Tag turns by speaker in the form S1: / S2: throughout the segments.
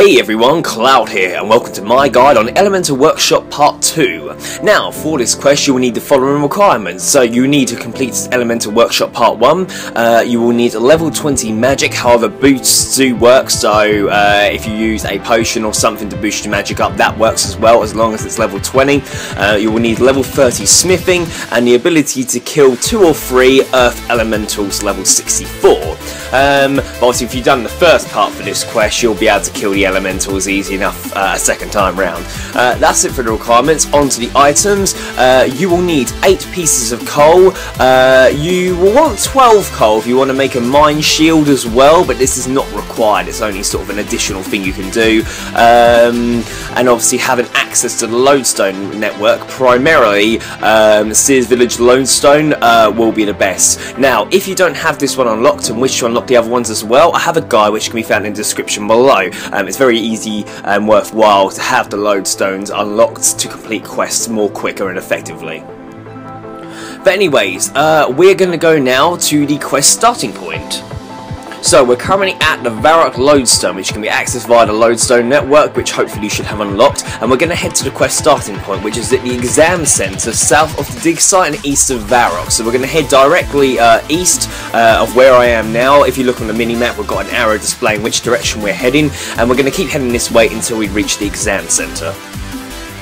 S1: Hey everyone, Cloud here, and welcome to my guide on Elemental Workshop Part 2. Now, for this quest you will need the following requirements. So you need to complete Elemental Workshop Part 1, you will need a level 20 magic, however boosts do work, so if you use a potion or something to boost your magic up, that works as well, as long as it's level 20. You will need level 30 smithing, and the ability to kill 2 or 3 earth elementals level 64. But obviously if you've done the first part for this quest, you'll be able to kill the elementals easy enough a second time round. That's it for the requirements. On to the items. You will need 8 pieces of coal. You will want 12 coal if you want to make a mine shield as well, but this is not required. It's only sort of an additional thing you can do. And obviously having access to the Lodestone network, primarily Sears Village Lodestone will be the best. Now, if you don't have this one unlocked and wish to unlock the other ones as well, I have a guide which can be found in the description below. It's very easy and worthwhile to have the Lodestones unlocked to complete quests more quicker and effectively. But anyways, we're going to go now to the quest starting point. So we're currently at the Varrock Lodestone, which can be accessed via the Lodestone network, which hopefully you should have unlocked, and we're going to head to the quest starting point, which is at the exam centre south of the dig site and east of Varrock. So we're going to head directly east of where I am now. If you look on the mini-map, we've got an arrow displaying which direction we're heading, and we're going to keep heading this way until we reach the exam centre.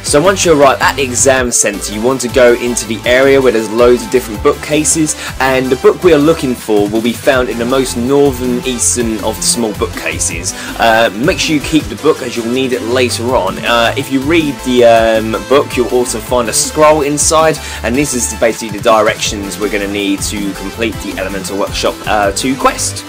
S1: So once you arrive at the exam centre, you want to go into the area where there's loads of different bookcases, and the book we are looking for will be found in the most northern eastern of the small bookcases. Make sure you keep the book as you'll need it later on. If you read the book, you'll also find a scroll inside, and this is basically the directions we're going to need to complete the Elemental Workshop 2 quest.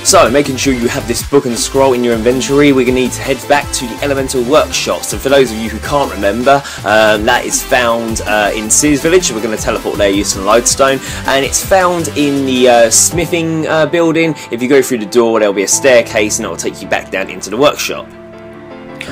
S1: So, making sure you have this book and scroll in your inventory, we're going to need to head back to the Elemental Workshop. So for those of you who can't remember, that is found in Sears Village. We're going to teleport there using Lodestone, and it's found in the smithing building. If you go through the door, there'll be a staircase and it will take you back down into the workshop.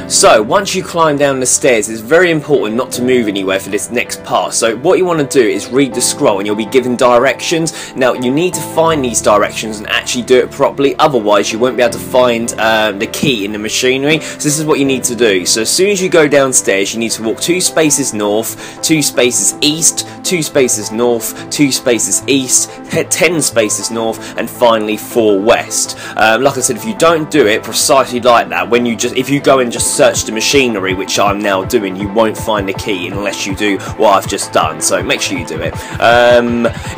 S1: So, once you climb down the stairs, it's very important not to move anywhere for this next part. So, what you want to do is read the scroll and you'll be given directions. Now, you need to find these directions and actually do it properly, otherwise you won't be able to find the key in the machinery. So, this is what you need to do. So, as soon as you go downstairs, you need to walk 2 spaces north, 2 spaces east, 2 spaces north, 2 spaces east, 10 spaces north, and finally 4 west. Like I said, if you don't do it precisely like that, when you if you go and just search the machinery, which I'm now doing, you won't find the key unless you do what I've just done, so make sure you do it.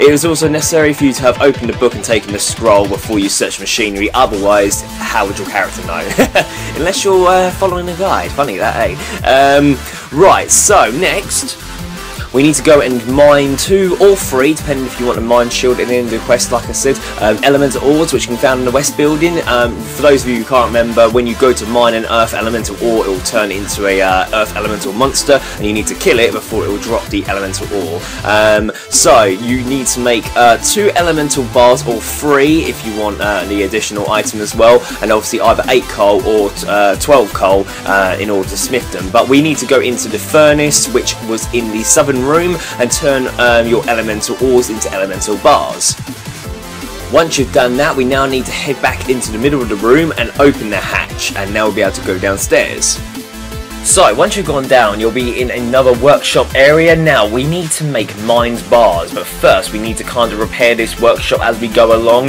S1: It is also necessary for you to have opened the book and taken the scroll before you search machinery, otherwise how would your character know? Unless you're following the guide. Funny that, eh? Right, so next we need to go and mine 2 or 3, depending if you want a mine shield at the end of the quest, like I said. Elemental ores, which can be found in the west building. For those of you who can't remember, when you go to mine an earth elemental ore, it will turn into a earth elemental monster, and you need to kill it before it will drop the elemental ore. So you need to make 2 elemental bars, or 3 if you want the additional item as well, and obviously either 8 coal or 12 coal in order to smith them. But we need to go into the furnace, which was in the southern room, and turn your elemental ores into elemental bars. Once you've done that, we now need to head back into the middle of the room and open the hatch, and now we'll be able to go downstairs. So, once you've gone down, you'll be in another workshop area. Now, we need to make mined bars, but first we need to kind of repair this workshop as we go along.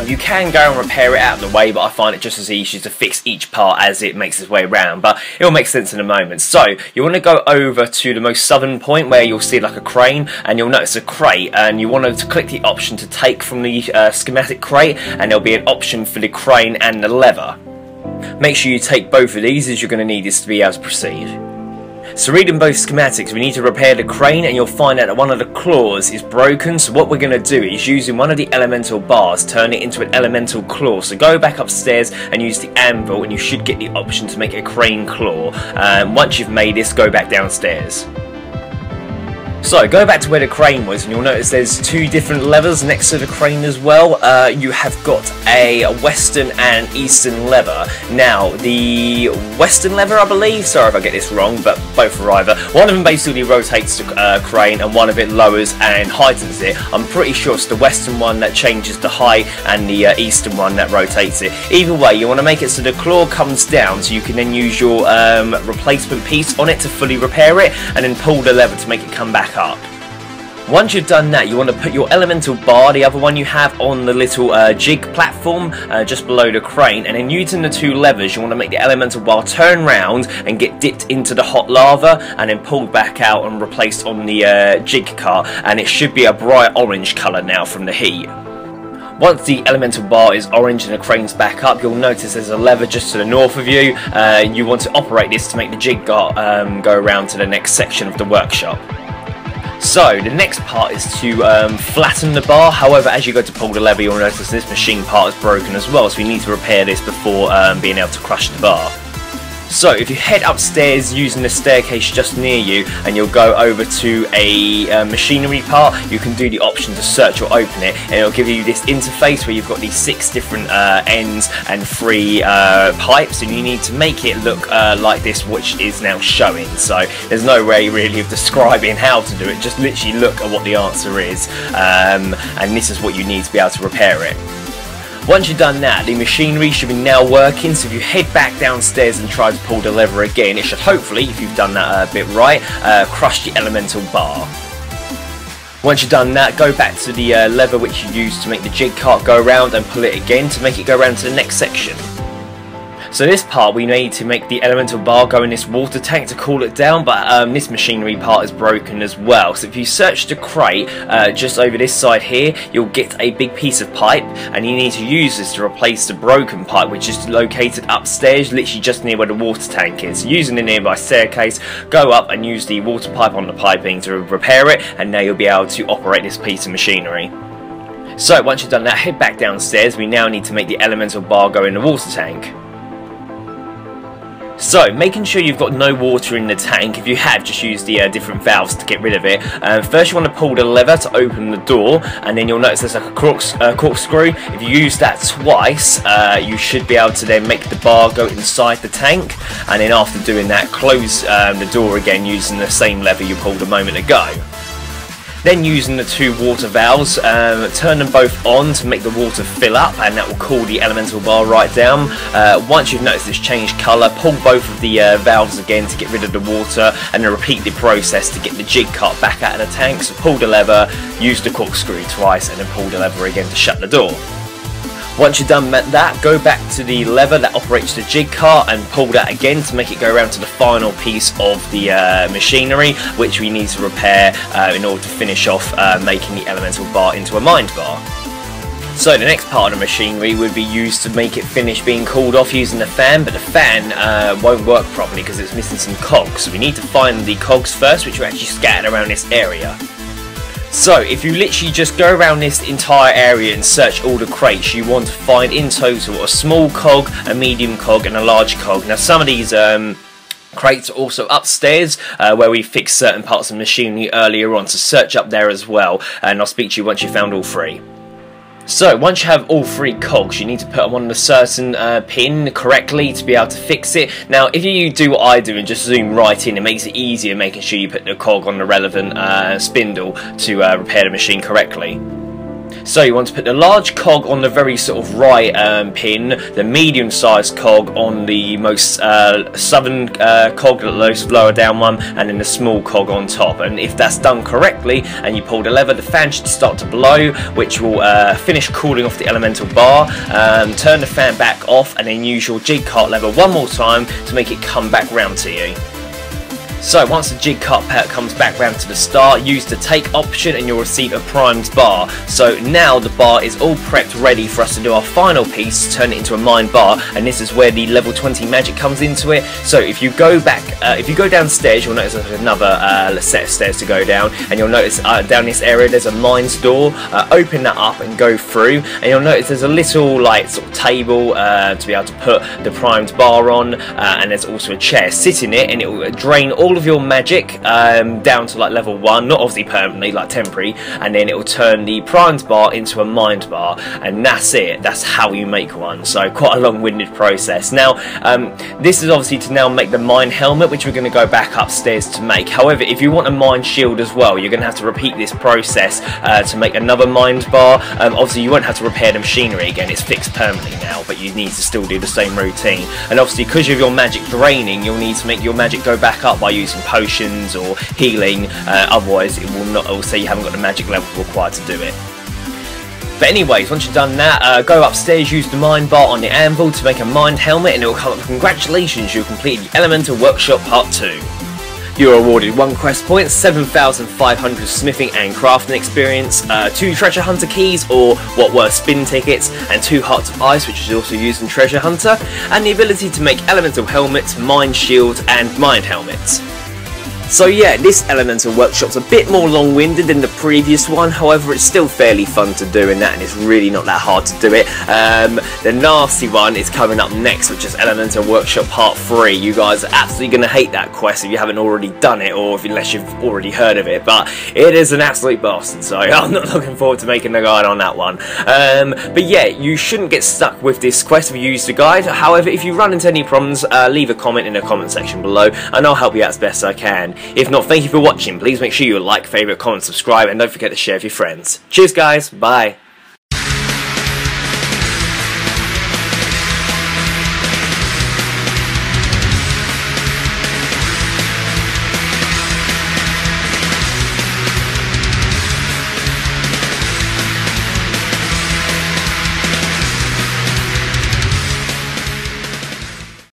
S1: You can go and repair it out of the way, but I find it just as easy to fix each part as it makes its way around, but it'll make sense in a moment. So, you want to go over to the most southern point where you'll see like a crane, and you'll notice a crate, and you want to click the option to take from the schematic crate, and there'll be an option for the crane and the lever. Make sure you take both of these, as you're going to need this to be able to proceed. So reading both schematics, we need to repair the crane, and you'll find out that one of the claws is broken. So what we're going to do is, using one of the elemental bars, turn it into an elemental claw. So go back upstairs and use the anvil, and you should get the option to make a crane claw. Once you've made this, go back downstairs. So go back to where the crane was and you'll notice there's two different levers next to the crane as well. You have got a western and eastern lever. Now the western lever, I believe, sorry if I get this wrong, but both are either. One of them basically rotates the crane and one of it lowers and heightens it. I'm pretty sure it's the western one that changes the height and the eastern one that rotates it. Either way, you want to make it so the claw comes down so you can then use your replacement piece on it to fully repair it and then pull the lever to make it come back up. Once you've done that, you want to put your elemental bar, the other one you have, on the little jig platform just below the crane, and then using the two levers you want to make the elemental bar turn round and get dipped into the hot lava and then pulled back out and replaced on the jig cart, and it should be a bright orange colour now from the heat. Once the elemental bar is orange and the crane's back up, you'll notice there's a lever just to the north of you. You want to operate this to make the jig cart go around to the next section of the workshop. So the next part is to flatten the bar. However, as you go to pull the lever, you'll notice this machine part is broken as well, so we need to repair this before being able to crush the bar. So if you head upstairs using the staircase just near you and you'll go over to a machinery part, you can do the option to search or open it, and it'll give you this interface where you've got these 6 different ends and 3 pipes, and you need to make it look like this, which is now showing. So there's no way really of describing how to do it, just literally look at what the answer is, and this is what you need to be able to repair it. Once you've done that, the machinery should be now working, so if you head back downstairs and try to pull the lever again, it should hopefully, if you've done that a bit right, crush the elemental bar. Once you've done that, go back to the lever which you used to make the jig cart go around and pull it again to make it go around to the next section. So this part we need to make the elemental bar go in this water tank to cool it down, but this machinery part is broken as well. So if you search the crate just over this side here, you'll get a big piece of pipe, and you need to use this to replace the broken pipe which is located upstairs, literally just near where the water tank is. Using the nearby staircase, go up and use the water pipe on the piping to repair it, and now you'll be able to operate this piece of machinery. So once you've done that, head back downstairs. We now need to make the elemental bar go in the water tank. So, making sure you've got no water in the tank. If you have, just use the different valves to get rid of it. First you want to pull the lever to open the door, and then you'll notice there's like a corkscrew. If you use that twice, you should be able to then make the bar go inside the tank, and then after doing that, close the door again using the same lever you pulled a moment ago. Then using the 2 water valves, turn them both on to make the water fill up, and that will cool the elemental bar right down. Once you've noticed it's changed colour, pull both of the valves again to get rid of the water, and then repeat the process to get the jig cart back out of the tank. So pull the lever, use the corkscrew twice, and then pull the lever again to shut the door. Once you've done that, go back to the lever that operates the jig cart and pull that again to make it go around to the final piece of the machinery, which we need to repair in order to finish off making the elemental bar into a mind bar. So the next part of the machinery would be used to make it finish being cooled off using the fan, but the fan won't work properly because it's missing some cogs. So we need to find the cogs first, which are actually scattered around this area. So if you literally just go around this entire area and search all the crates, you want to find in total a small cog, a medium cog and a large cog. Now some of these crates are also upstairs where we fixed certain parts of the machinery earlier on, so search up there as well, and I'll speak to you once you've found all 3. So once you have all 3 cogs, you need to put them on a certain pin correctly to be able to fix it. Now if you do what I do and just zoom right in, it makes it easier making sure you put the cog on the relevant spindle to repair the machine correctly. So you want to put the large cog on the very sort of right pin, the medium sized cog on the most southern cog, the most lower down one, and then the small cog on top. And if that's done correctly and you pull the lever, the fan should start to blow, which will finish cooling off the elemental bar. Turn the fan back off and then use your jig cart lever one more time to make it come back round to you. So once the jig cart comes back round to the start, use the take option and you'll receive a primed bar. So now the bar is all prepped ready for us to do our final piece, turn it into a mine bar, and this is where the level 20 magic comes into it. So if you go back, if you go downstairs, you'll notice there's another set of stairs to go down, and you'll notice down this area there's a mines door. Open that up and go through, and you'll notice there's a little like sort of table to be able to put the primed bar on, and there's also a chair. Sit in it and it will drain all all of your magic down to like level 1, not obviously permanently, like temporary, and then it will turn the primed bar into a mind bar, and that's it. That's how you make one. So quite a long-winded process. Now this is obviously to now make the mine helmet, which we're going to go back upstairs to make. However, if you want a mine shield as well, you're going to have to repeat this process to make another mind bar. Obviously you won't have to repair the machinery again, it's fixed permanently now, but you need to still do the same routine. And obviously because of your magic draining, you'll need to make your magic go back up by using potions or healing, otherwise it will say you haven't got the magic level required to do it. But anyways, once you've done that, go upstairs, use the mine bar on the anvil to make a mined helmet, and it will come up, congratulations, you've completed the Elemental Workshop Part 2. You are awarded 1 quest point, 7,500 smithing and crafting experience, 2 treasure hunter keys, or what were spin tickets, and 2 hearts of ice, which is also used in treasure hunter, and the ability to make elemental helmets, mine shields, and mined helmets. So yeah, this Elemental Workshop's a bit more long-winded than the previous one, however it's still fairly fun to do in that, and it's really not that hard to do it. The nasty one is coming up next, which is Elemental Workshop Part 3. You guys are absolutely going to hate that quest if you haven't already done it, or unless you've already heard of it, but it is an absolute bastard, so I'm not looking forward to making the guide on that one. But yeah, you shouldn't get stuck with this quest if you use the guide. However, if you run into any problems, leave a comment in the comment section below, and I'll help you out as best I can. If not, thank you for watching. Please make sure you like, favourite, comment, subscribe, and don't forget to share with your friends. Cheers guys, bye.